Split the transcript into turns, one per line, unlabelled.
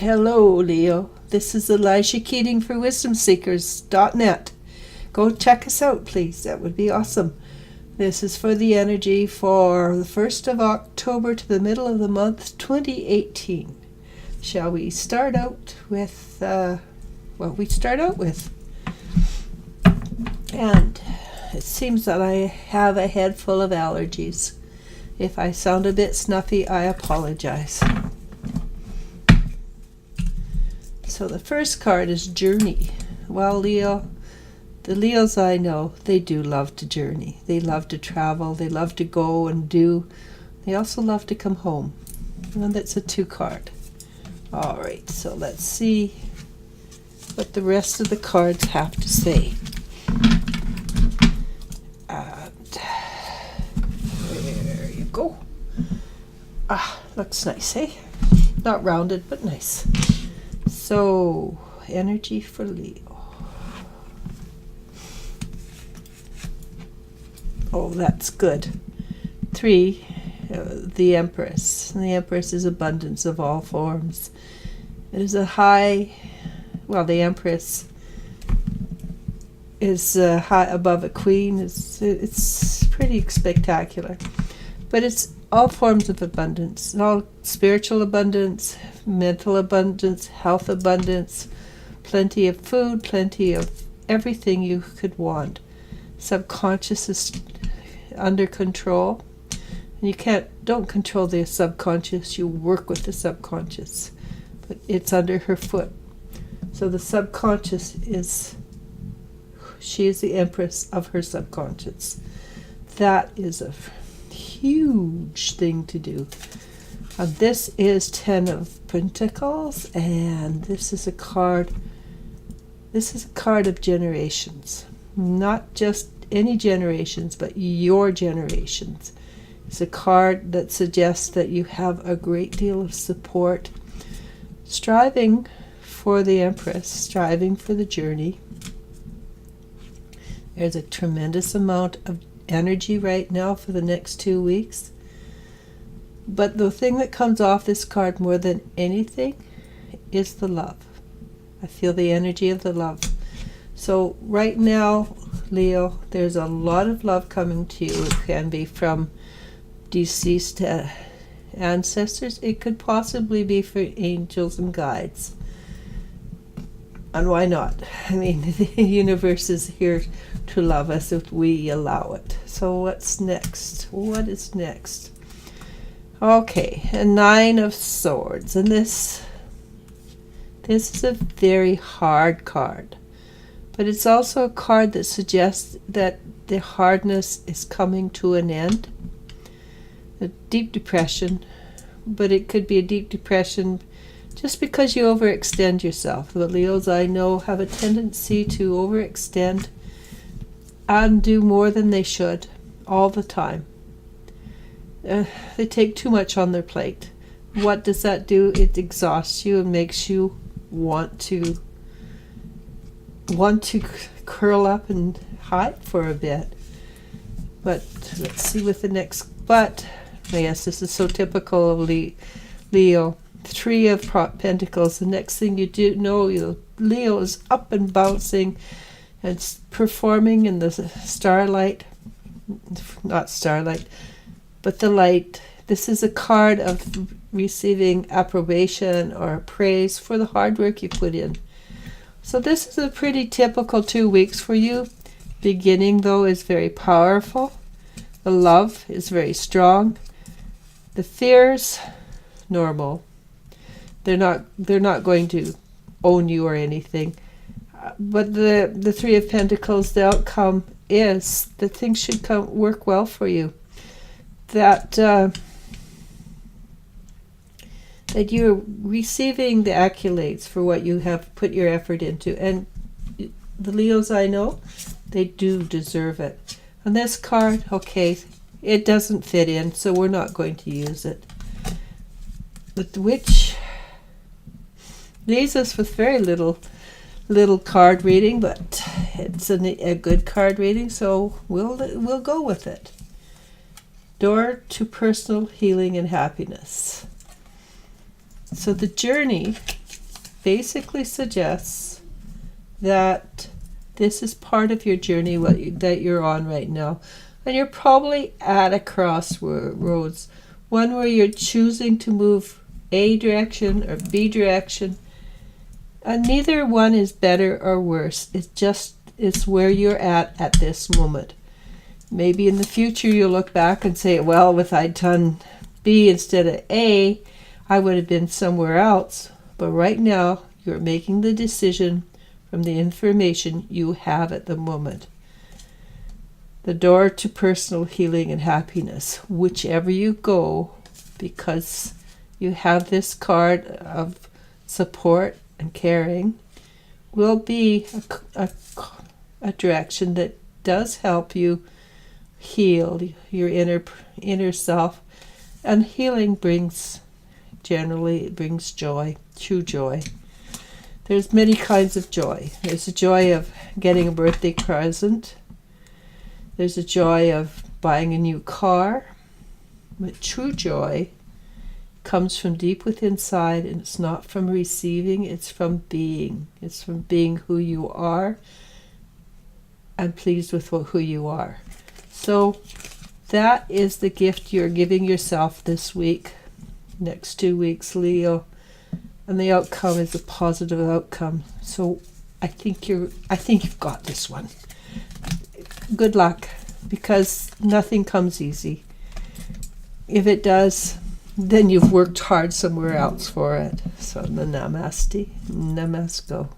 Hello, Leo. This is Elijah Keating for WisdomSeekers.net. Go check us out, please. That would be awesome. This is for the energy for the 1st of October to the middle of the month 2018. Shall we start out with what we start out with? And it seems that I have a head full of allergies. If I sound a bit snuffy, I apologize. So the first card is Journey. Well, Leo, the Leos I know, they do love to journey. They love to travel. They love to go and do. They also love to come home. And that's a 2 card. All right, so let's see what the rest of the cards have to say. And there you go. Looks nice, eh? Not rounded, but nice. So, energy for Leo. Oh, that's good. 3, the Empress. And the Empress is abundance of all forms. It is a high, well, the Empress is high above a queen. It's pretty spectacular. But it's all forms of abundance, all spiritual abundance, mental abundance, health abundance, plenty of food, plenty of everything you could want. Subconscious is under control. And you don't control the subconscious, you work with the subconscious. But it's under her foot. So the subconscious she is the empress of her subconscious. That is a huge thing to do. This is 10 of Pentacles, and this is a card of generations. Not just any generations, but your generations. It's a card that suggests that you have a great deal of support, striving for the Empress, striving for the journey. There's a tremendous amount of energy right now for the next 2 weeks. But the thing that comes off this card more than anything is the love. I feel the energy of the love. So right now, Leo, there's a lot of love coming to you. It can be from deceased ancestors. It could possibly be for angels and guides. And why not? I mean, the universe is here to love us if we allow it. So what's next? What is next? Okay, a 9 of Swords. And this is a very hard card. But it's also a card that suggests that the hardness is coming to an end. A deep depression. But it could be a deep depression just because you overextend yourself. The Leos I know have a tendency to overextend and do more than they should all the time. They take too much on their plate. What does that do? It exhausts you and makes you want to curl up and hide for a bit. But let's see with the next. But yes, this is so typical of Leo. 3 of Pentacles. The next thing you do know, Leo is up and bouncing and performing in the starlight. Not starlight, but the light. This is a card of receiving approbation or praise for the hard work you put in. So this is a pretty typical 2 weeks for you. Beginning, though, is very powerful. The love is very strong. The fears, normal. They're not going to own you or anything. But the 3 of Pentacles, the outcome is that things should work well for you. That you're receiving the accolades for what you have put your effort into. And the Leos I know, they do deserve it. And this card, okay, it doesn't fit in, so we're not going to use it. But the Witch leaves us with very little card reading, but it's a good card reading, so we'll go with it. Door to personal healing and happiness. So the journey basically suggests that this is part of your journey that you're on right now. And you're probably at a crossroads, one where you're choosing to move A direction or B direction. And neither one is better or worse. It's where you're at this moment. Maybe in the future you'll look back and say, well, if I'd done B instead of A, I would have been somewhere else. But right now, you're making the decision from the information you have at the moment. The door to personal healing and happiness, whichever you go, because you have this card of support and caring, will be a direction that does help you heal your inner self. And healing generally brings joy, true joy. There's many kinds of joy. There's a joy of getting a birthday present. There's a joy of buying a new car. But true joy comes from deep within inside, and it's not from receiving, it's from being. It's from being who you are and pleased with who you are. So that is the gift you're giving yourself this week, next 2 weeks, Leo. And the outcome is a positive outcome. So I think you've got this one. Good luck, because nothing comes easy. If it does, then you've worked hard somewhere else for it. So namaste, namasko.